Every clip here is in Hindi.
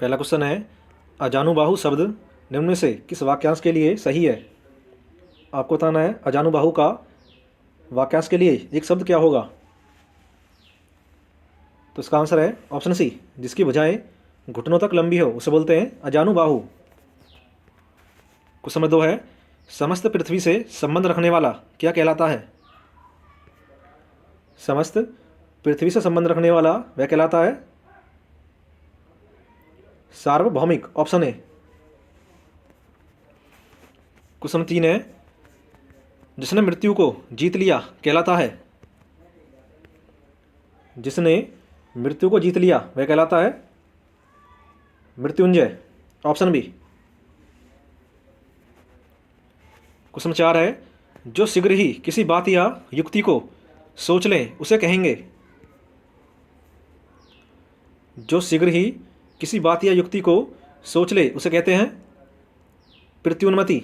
पहला क्वेश्चन है, अजानुबाहु शब्द निम्न में से किस वाक्यांश के लिए सही है? आपको बताना है अजानुबाहु का वाक्यांश के लिए एक शब्द क्या होगा। तो इसका आंसर है ऑप्शन सी, जिसकी भुजाएं घुटनों तक लंबी हो उसे बोलते हैं अजानुबाहु। क्वेश्चन नंबर 2 है, समस्त पृथ्वी से संबंध रखने वाला क्या कहलाता है? समस्त पृथ्वी से संबंध रखने वाला वह कहलाता है सार्वभौमिक, ऑप्शन ए। क्वेश्चन नंबर 3 है, जिसने मृत्यु को जीत लिया कहलाता है? जिसने मृत्यु को जीत लिया वह कहलाता है मृत्युंजय, ऑप्शन बी। क्वेश्चन नंबर 4 है, जो शीघ्र ही किसी बात या युक्ति को सोच लें उसे कहेंगे? जो शीघ्र ही किसी बात या युक्ति को सोच ले उसे कहते हैं प्रत्युन्मति।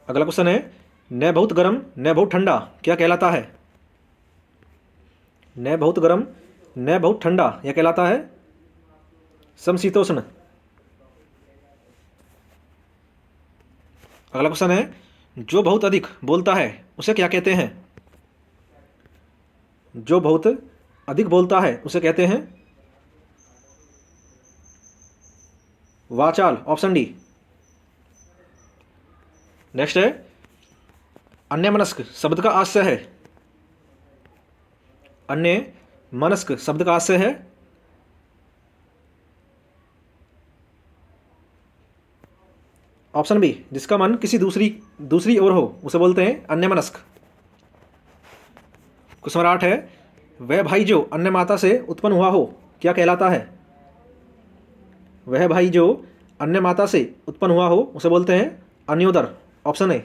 अगला क्वेश्चन है, न बहुत गर्म न बहुत ठंडा क्या कहलाता है? न बहुत गर्म न बहुत ठंडा यह कहलाता है समशीतोष्ण। अगला क्वेश्चन है, जो बहुत अधिक बोलता है उसे क्या कहते हैं? जो बहुत अधिक बोलता है उसे कहते हैं वाचाल, ऑप्शन डी। नेक्स्ट है, अन्यमनस्क शब्द का आशय है? अन्य मनस्क शब्द का आशय है ऑप्शन बी, जिसका मन किसी दूसरी ओर हो उसे बोलते हैं अन्यमनस्क। क्वेश्चन नंबर 8 है, वह भाई जो अन्य माता से उत्पन्न हुआ हो क्या कहलाता है? वह भाई जो अन्य माता से उत्पन्न हुआ हो उसे बोलते हैं अन्योदर, ऑप्शन ए।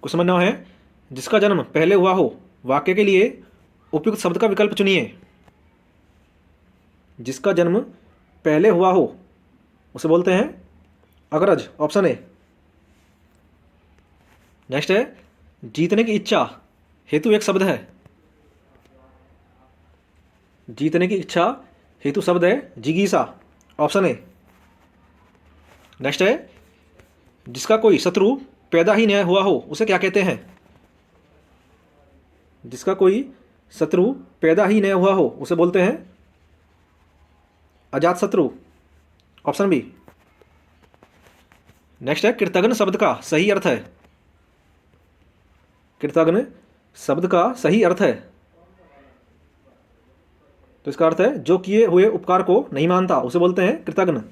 क्वेश्चन नंबर 9 है, जिसका जन्म पहले हुआ हो वाक्य के लिए उपयुक्त शब्द का विकल्प चुनिए। जिसका जन्म पहले हुआ हो उसे बोलते हैं अग्रज, ऑप्शन ए। नेक्स्ट है, जीतने की इच्छा हेतु एक शब्द है? जीतने की इच्छा हेतु शब्द है जिगीषा, ऑप्शन ए। नेक्स्ट है, जिसका कोई शत्रु पैदा ही न हुआ हो उसे क्या कहते हैं? जिसका कोई शत्रु पैदा ही न हुआ हो उसे बोलते हैं अजात शत्रु, ऑप्शन बी। नेक्स्ट है, कृतघ्न शब्द का सही अर्थ है? कृतघ्न शब्द का सही अर्थ है, तो इसका अर्थ है जो किए हुए उपकार को नहीं मानता उसे बोलते हैं कृतघ्न।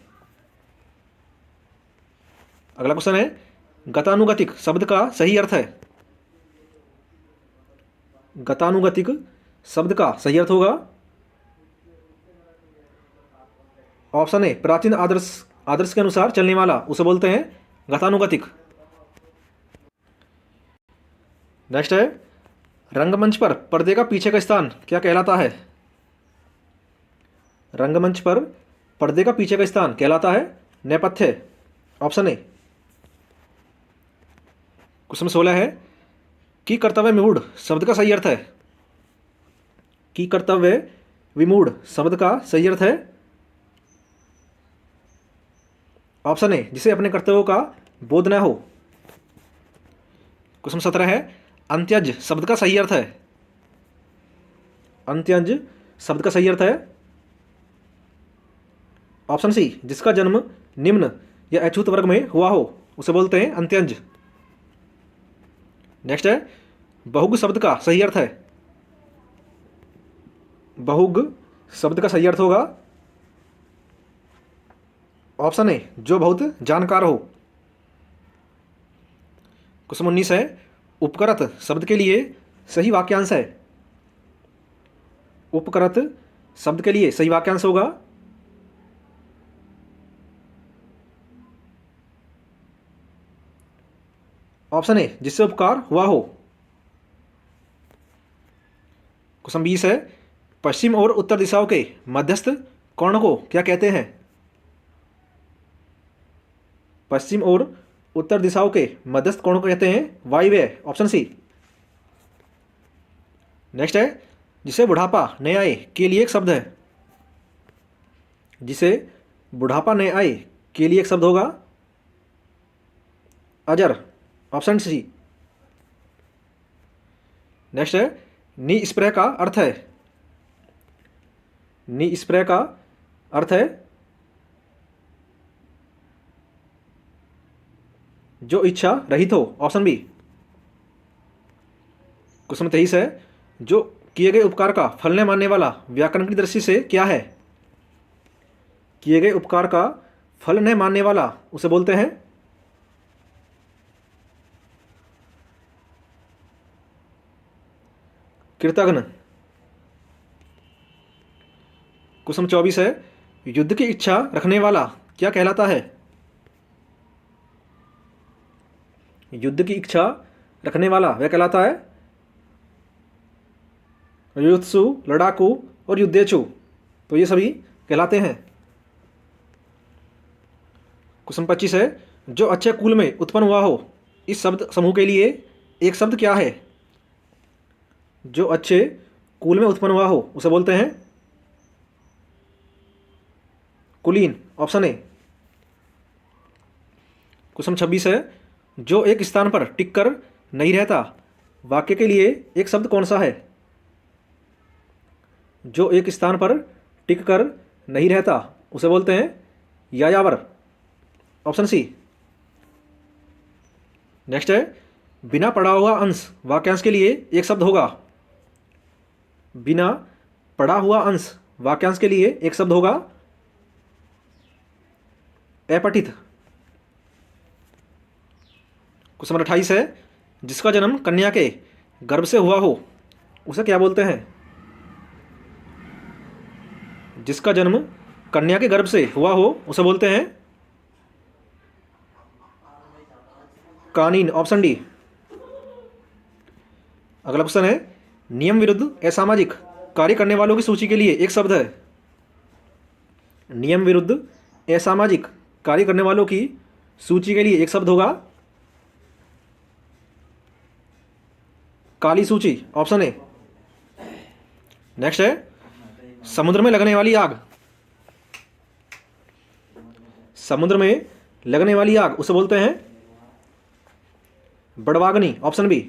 अगला क्वेश्चन है, गतानुगतिक शब्द का सही अर्थ है? गतानुगतिक शब्द का सही अर्थ होगा ऑप्शन ए, प्राचीन आदर्श के अनुसार चलने वाला उसे बोलते हैं गतानुगतिक। नेक्स्ट है, रंगमंच पर पर्दे का पीछे का स्थान क्या कहलाता है? रंगमंच पर पर्दे का पीछे का स्थान कहलाता है नेपथ्य, ऑप्शन ए। क्वेश्चन 16 है, कि कर्तव्य विमूढ़ शब्द का सही अर्थ है? कि कर्तव्य विमूढ़ शब्द का सही अर्थ है ऑप्शन ए, जिसे अपने कर्तव्यों का बोध न हो। क्वेश्चन 17 है, अंत्यज शब्द का सही अर्थ है? अंत्यज शब्द का सही अर्थ है ऑप्शन सी, जिसका जन्म निम्न या अछूत वर्ग में हुआ हो उसे बोलते हैं अंत्यज। नेक्स्ट है, बहुग शब्द का सही अर्थ है? बहुग शब्द का सही अर्थ होगा ऑप्शन ए, जो बहुत जानकार हो। क्वेश्चन 19 है, उपकरत शब्द के लिए सही वाक्यांश है? उपकरत शब्द के लिए सही वाक्यांश होगा ऑप्शन ए, जिससे उपकार हुआ हो। क्वेश्चन 20 है, पश्चिम और उत्तर दिशाओं के मध्यस्थ कोण को क्या कहते हैं? पश्चिम और उत्तर दिशाओं के मध्यस्थ कोण को कहते हैं वायव्य, ऑप्शन सी। नेक्स्ट है, जिसे बुढ़ापा न आए के लिए एक शब्द है। जिसे बुढ़ापा न आए के लिए एक शब्द होगा अजर, ऑप्शन सी। नेक्स्ट है नी स्प्रे का अर्थ है। नी स्प्रे का अर्थ है जो इच्छा रहित हो, ऑप्शन बी। क्वेश्चन 23 है जो किए गए उपकार का फल न मानने वाला व्याकरण की दृष्टि से क्या है। किए गए उपकार का फल न मानने वाला उसे बोलते हैं कृतघ्न। क्वेश्चन 24 है युद्ध की इच्छा रखने वाला क्या कहलाता है। युद्ध की इच्छा रखने वाला वह कहलाता है युत्सु, लड़ाकू और युद्धेच्छु, तो ये सभी कहलाते हैं। क्वेश्चन 25 है जो अच्छे कुल में उत्पन्न हुआ हो, इस शब्द समूह के लिए एक शब्द क्या है। जो अच्छे कुल में उत्पन्न हुआ हो उसे बोलते हैं कुलीन, ऑप्शन ए। क्वेश्चन 26 है जो एक स्थान पर टिककर नहीं रहता, वाक्य के लिए एक शब्द कौन सा है। जो एक स्थान पर टिककर नहीं रहता उसे बोलते हैं यायावर, ऑप्शन सी। नेक्स्ट है बिना पढ़ा हुआ अंश वाक्यांश के लिए एक शब्द होगा। बिना पढ़ा हुआ अंश वाक्यांश के लिए एक शब्द होगा अपठित। क्वेश्चन 28 है जिसका जन्म कन्या के गर्भ से हुआ हो उसे क्या बोलते हैं। जिसका जन्म कन्या के गर्भ से हुआ हो उसे बोलते हैं कानीन, ऑप्शन डी। अगला क्वेश्चन है नियम विरुद्ध असामाजिक कार्य करने वालों की सूची के लिए एक शब्द है। नियम विरुद्ध असामाजिक कार्य करने वालों की सूची के लिए एक शब्द होगा काली सूची, ऑप्शन ए। नेक्स्ट है समुद्र में लगने वाली आग। समुद्र में लगने वाली आग उसे बोलते हैं बड़वाग्नि, ऑप्शन बी।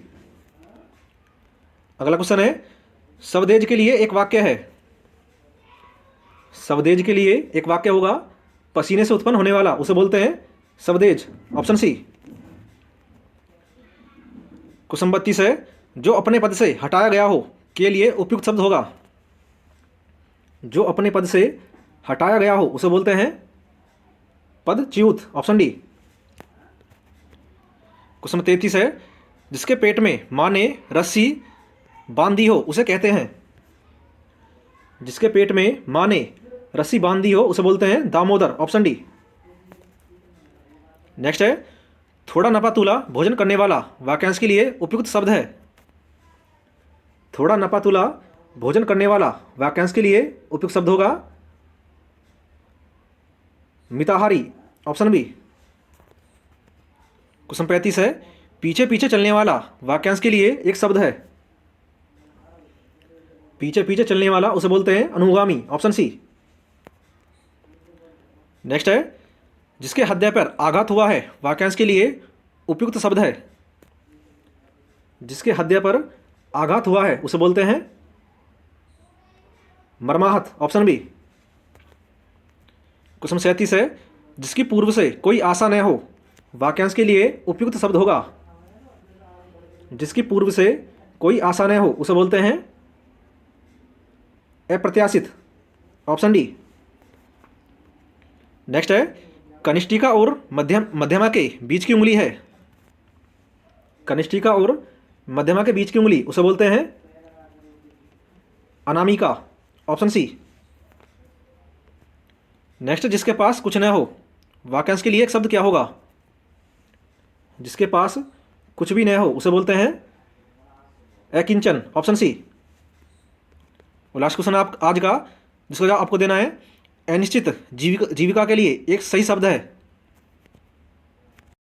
अगला क्वेश्चन है स्वदेज के लिए एक वाक्य है। स्वदेज के लिए एक वाक्य होगा पसीने से उत्पन्न होने वाला उसे बोलते हैं स्वदेज, ऑप्शन सी। क्वेश्चन 32 है जो अपने पद से हटाया गया हो के लिए उपयुक्त शब्द होगा। जो अपने पद से हटाया गया हो उसे बोलते हैं पदच्युत, ऑप्शन डी। क्वेश्चन 33 है जिसके पेट में मां ने रस्सी बांधी हो उसे कहते हैं। जिसके पेट में मां ने रस्सी बांधी हो उसे बोलते हैं दामोदर, ऑप्शन डी। नेक्स्ट है थोड़ा नपा तुला भोजन करने वाला वाक्यांश के लिए उपयुक्त शब्द है। थोड़ा नपा तुला भोजन करने वाला वाक्यांश के लिए उपयुक्त शब्द होगा मिताहारी, ऑप्शन बी। क्वेश्चन 35 है पीछे पीछे चलने वाला वाक्यांश के लिए एक शब्द है। पीछे पीछे चलने वाला उसे बोलते हैं अनुगामी, ऑप्शन सी। नेक्स्ट है जिसके हृदय पर आघात हुआ है वाक्यांश के लिए उपयुक्त शब्द है। जिसके हृदय पर आघात हुआ है उसे बोलते हैं मर्माहत, ऑप्शन बी। क्वेश्चन 37 है जिसकी पूर्व से कोई आशा न हो वाक्यांश के लिए उपयुक्त शब्द होगा। जिसकी पूर्व से कोई आशा न हो उसे बोलते हैं अप्रत्याशित, ऑप्शन डी। नेक्स्ट है कनिष्ठिका और मध्यमा के बीच की उंगली है। कनिष्ठिका और मध्यमा के बीच की उंगली उसे बोलते हैं अनामिका, ऑप्शन सी। नेक्स्ट जिसके पास कुछ न हो वाक्यांश के लिए एक शब्द क्या होगा। जिसके पास कुछ भी न हो उसे बोलते हैं अकिंचन, ऑप्शन सी। और लास्ट क्वेश्चन आप आज का जिसका जवाब आपको देना है अनिश्चित जीविका के लिए एक सही शब्द है।